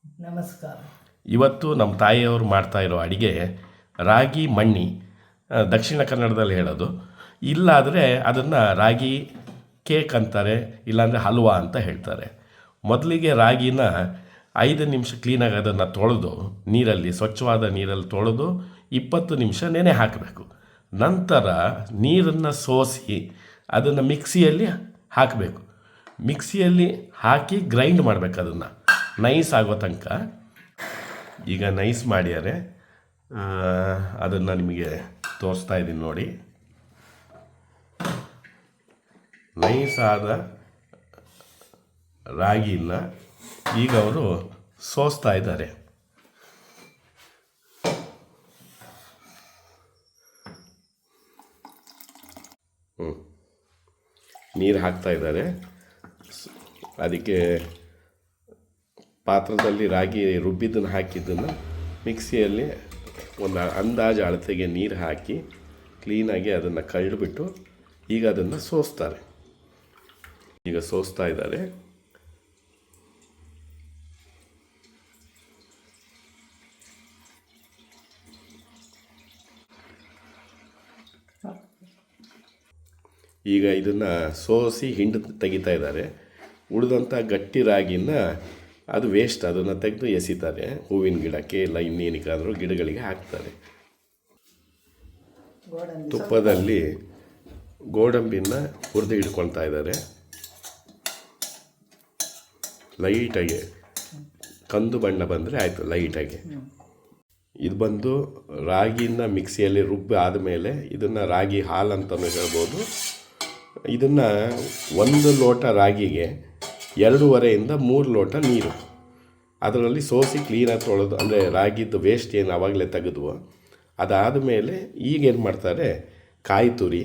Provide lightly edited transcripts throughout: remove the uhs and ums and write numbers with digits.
ನಮಸ್ಕಾರ. ಇವತ್ತು ನಮ್ಮ ತಾಯಿಯವರು ಮಾಡ್ತಾಯಿರೋ ಅಡುಗೆ ರಾಗಿ ಮಣ್ಣಿ, ದಕ್ಷಿಣ ಕನ್ನಡದಲ್ಲಿ ಹೇಳೋದು. ಇಲ್ಲಾದರೆ ಅದನ್ನು ರಾಗಿ ಕೇಕ್ ಅಂತಾರೆ, ಇಲ್ಲಾಂದರೆ ಹಲ್ವಾ ಅಂತ ಹೇಳ್ತಾರೆ. ಮೊದಲಿಗೆ ರಾಗಿನ 5 ನಿಮಿಷ ಕ್ಲೀನಾಗಿ ಅದನ್ನು ತೊಳೆದು ನೀರಲ್ಲಿ, ಸ್ವಚ್ಛವಾದ ನೀರಲ್ಲಿ ತೊಳೆದು 20 ನಿಮಿಷ ನೆನೆ ಹಾಕಬೇಕು. ನಂತರ ನೀರನ್ನು ಸೋಸಿ ಅದನ್ನು ಮಿಕ್ಸಿಯಲ್ಲಿ ಹಾಕಬೇಕು. ಮಿಕ್ಸಿಯಲ್ಲಿ ಹಾಕಿ ಗ್ರೈಂಡ್ ಮಾಡಬೇಕು, ಅದನ್ನು ನೈಸ್ ಆಗೋ ತನಕ. ಈಗ ನೈಸ್ ಮಾಡ್ಯಾರೆ, ಅದನ್ನು ನಿಮಗೆ ತೋರಿಸ್ತಾ ಇದ್ದೀನಿ ನೋಡಿ. ನೈಸ್ ಆದ ರಾಗಿನ ಈಗ ಅವರು ಸೋಸ್ತಾ ಇದ್ದಾರೆ. ನೀರು ಹಾಕ್ತಾ ಇದ್ದಾರೆ. ಅದಕ್ಕೆ ಪಾತ್ರದಲ್ಲಿ ರಾಗಿ ರುಬ್ಬಿದ್ದನ್ನು ಹಾಕಿದ್ದನ್ನು ಮಿಕ್ಸಿಯಲ್ಲಿ ಒಂದು ಅಂದಾಜು ಅಳತೆಗೆ ನೀರು ಹಾಕಿ ಕ್ಲೀನಾಗಿ ಅದನ್ನು ಕಳೆದುಬಿಟ್ಟು ಈಗ ಅದನ್ನು ಸೋಸ್ತಾರೆ. ಈಗ ಸೋಸ್ತಾ ಇದ್ದಾರೆ. ಈಗ ಇದನ್ನು ಸೋಸಿ ಹಿಂಡು ತೆಗಿತಾ ಇದ್ದಾರೆ. ಉಳಿದಂಥ ಗಟ್ಟಿ ರಾಗಿನ ಅದು ವೇಸ್ಟ್, ಅದನ್ನು ತೆಗೆದು ಎಸಿತಾರೆ. ಹೂವಿನ ಗಿಡಕ್ಕೆ ಇಲ್ಲ ಇನ್ನೇನಕ್ಕಾದರೂ ಗಿಡಗಳಿಗೆ ಹಾಕ್ತಾರೆ. ತುಪ್ಪದಲ್ಲಿ ಗೋಡಂಬಿನ ಹುರಿದು ಇಟ್ಕೊಳ್ತಾ ಇದ್ದಾರೆ. ಲೈಟಾಗಿ ಕಂದು ಬಣ್ಣ ಬಂದರೆ ಆಯಿತು, ಲೈಟಾಗಿ. ಇದು ಬಂದು ರಾಗಿನ ಮಿಕ್ಸಿಯಲ್ಲಿ ರುಬ್ಬಿ ಆದಮೇಲೆ ಇದನ್ನು ರಾಗಿ ಹಾಲು ಅಂತಲೂ ಹೇಳ್ಬೋದು. ಇದನ್ನು 1 ಲೋಟ ರಾಗಿಗೆ 2.5 ಇಂದ 3 ಲೋಟ ನೀರು, ಅದರಲ್ಲಿ ಸೋಸಿ ಕ್ಲೀನಾಗಿ ತೊಳೆದು, ಅಂದರೆ ರಾಗಿದ್ದು ವೇಸ್ಟ್ ಏನು ಆವಾಗಲೇ ತೆಗೆದ್ವು. ಅದಾದ ಮೇಲೆ ಈಗೇನು ಮಾಡ್ತಾರೆ, ಕಾಯಿ ತುರಿ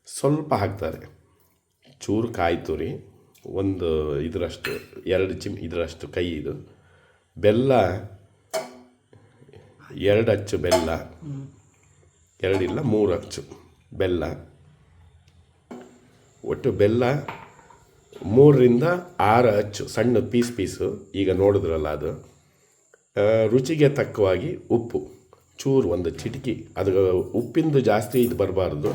ಸ್ವಲ್ಪ ಹಾಕ್ತಾರೆ. ಚೂರು ಕಾಯಿ ತುರಿ, ಒಂದು ಇದರಷ್ಟು 2 ಇದರಷ್ಟು ಕೈ ಇದು. ಬೆಲ್ಲ 2 ಅಚ್ಚು ಬೆಲ್ಲ, 2 ಇಲ್ಲ 3 ಅಚ್ಚು ಬೆಲ್ಲ. ಒಟ್ಟು ಬೆಲ್ಲ 3 ರಿಂದ 6 ಅಚ್ಚು ಸಣ್ಣ ಪೀಸು. ಈಗ ನೋಡಿದ್ರಲ್ಲ ಅದು. ರುಚಿಗೆ ತಕ್ಕವಾಗಿ ಉಪ್ಪು ಚೂರು, ಒಂದು ಚಿಟಿಕೆ. ಅದು ಉಪ್ಪಿಂದು ಜಾಸ್ತಿ ಇದು ಬರಬಾರ್ದು,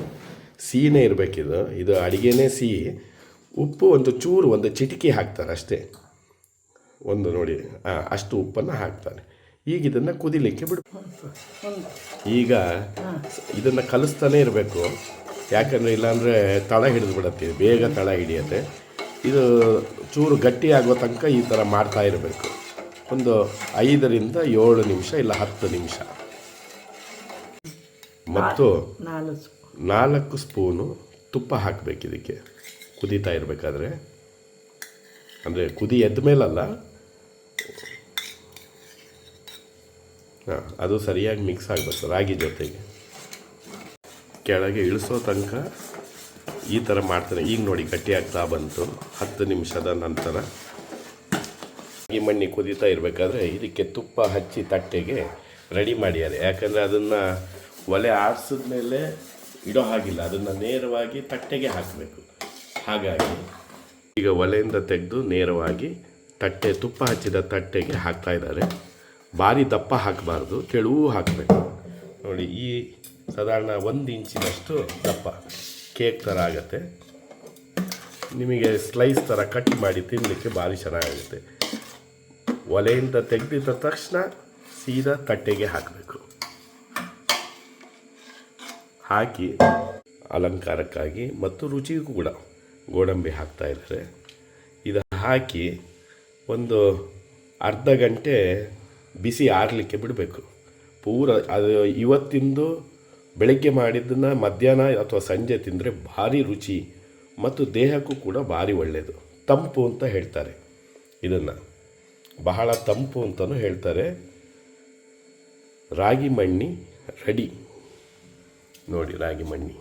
ಸಿಹಿನೇ ಇರಬೇಕಿದು. ಇದು ಅಡುಗೆನೇ ಸಿಹಿ. ಉಪ್ಪು ಒಂದು ಚೂರು, ಒಂದು ಚಿಟಿಕೆ ಹಾಕ್ತಾರೆ ಅಷ್ಟೇ. ಒಂದು ನೋಡಿ, ಅಷ್ಟು ಉಪ್ಪನ್ನು ಹಾಕ್ತಾರೆ. ಈಗ ಇದನ್ನು ಕುದಿಲಿಕ್ಕೆ ಬಿಡು. ಈಗ ಇದನ್ನು ಕಲಿಸ್ತಾನೆ ಇರಬೇಕು, ಯಾಕಂದರೆ ಇಲ್ಲಾಂದರೆ ತಳ ಹಿಡಿದು ಬಿಡುತ್ತೆ, ಬೇಗ ತಳ ಹಿಡಿಯುತ್ತೆ. ಇದು ಚೂರು ಗಟ್ಟಿ ಆಗೋ ತನಕ ಈ ಥರ ಮಾಡ್ತಾ ಇರಬೇಕು. ಒಂದು 5 ರಿಂದ 7 ನಿಮಿಷ ಇಲ್ಲ 10 ನಿಮಿಷ. ಮತ್ತು 4 ಸ್ಪೂನು ತುಪ್ಪ ಹಾಕಬೇಕು ಇದಕ್ಕೆ, ಕುದೀತಾ ಇರಬೇಕಾದ್ರೆ. ಅಂದರೆ ಕುದಿ ಎದ್ದ ಮೇಲಲ್ಲ, ಅದು ಸರಿಯಾಗಿ ಮಿಕ್ಸ್ ಆಗಬೇಕು ರಾಗಿ ಜೊತೆಗೆ. ಕೆಳಗೆ ಇಳಿಸೋ ತನಕ ಈ ಥರ ಮಾಡ್ತಾರೆ. ಈಗ ನೋಡಿ ಗಟ್ಟಿ ಆಗ್ತಾ ಬಂತು. 10 ನಿಮಿಷದ ನಂತರ ಈ ಮಣ್ಣಿ ಕುದೀತಾ ಇರಬೇಕಾದ್ರೆ ಇದಕ್ಕೆ ತುಪ್ಪ ಹಚ್ಚಿ ತಟ್ಟೆಗೆ ರೆಡಿ ಮಾಡ್ಯಾರೆ. ಯಾಕಂದರೆ ಅದನ್ನು ಒಲೆ ಆರಿಸಿದ ಮೇಲೆ ಇಡೋ ಹಾಗಿಲ್ಲ, ಅದನ್ನು ನೇರವಾಗಿ ತಟ್ಟೆಗೆ ಹಾಕಬೇಕು. ಹಾಗಾಗಿ ಈಗ ಒಲೆಯಿಂದ ತೆಗೆದು ನೇರವಾಗಿ ತುಪ್ಪ ಹಚ್ಚಿದ ತಟ್ಟೆಗೆ ಹಾಕ್ತಾ ಇದ್ದಾರೆ. ಭಾರಿ ದಪ್ಪ ಹಾಕಬಾರ್ದು, ತೆಳುವು ಹಾಕಬೇಕು. ನೋಡಿ, ಈ ಸಾಧಾರಣ 1 ಇಂಚಿನಷ್ಟು ದಪ್ಪ ಕೇಕ್ ಥರ ಆಗುತ್ತೆ. ನಿಮಗೆ ಸ್ಲೈಸ್ ಥರ ಕಟ್ ಮಾಡಿ ತಿನ್ನಲಿಕ್ಕೆ ಭಾರಿ ಚೆನ್ನಾಗುತ್ತೆ. ಒಲೆಯಿಂದ ತೆಗೆದಿದ್ದ ತಕ್ಷಣ ಸೀದಾ ತಟ್ಟೆಗೆ ಹಾಕಬೇಕು. ಹಾಕಿ ಅಲಂಕಾರಕ್ಕಾಗಿ ಮತ್ತು ರುಚಿಗೂ ಕೂಡ ಗೋಡಂಬಿ ಹಾಕ್ತಾ ಇದ್ದಾರೆ. ಇದು ಹಾಕಿ ಒಂದು ಅರ್ಧ ಗಂಟೆ ಬಿಸಿ ಆರಲಿಕ್ಕೆ ಬಿಡಬೇಕು. ಪೂರ ಅದು ಇವತ್ತಿಂದು ಬೆಳಗ್ಗೆ ಮಾಡಿದ್ದನ್ನು ಮಧ್ಯಾಹ್ನ ಅಥವಾ ಸಂಜೆ ತಿಂದರೆ ಭಾರಿ ರುಚಿ ಮತ್ತು ದೇಹಕ್ಕೂ ಕೂಡ ಭಾರಿ ಒಳ್ಳೆಯದು. ತಂಪು ಅಂತ ಹೇಳ್ತಾರೆ ಇದನ್ನು, ಬಹಳ ತಂಪು ಅಂತಲೂ ಹೇಳ್ತಾರೆ. ರಾಗಿ ಮಣ್ಣಿ ರೆಡಿ ನೋಡಿ, ರಾಗಿ ಮಣ್ಣಿ.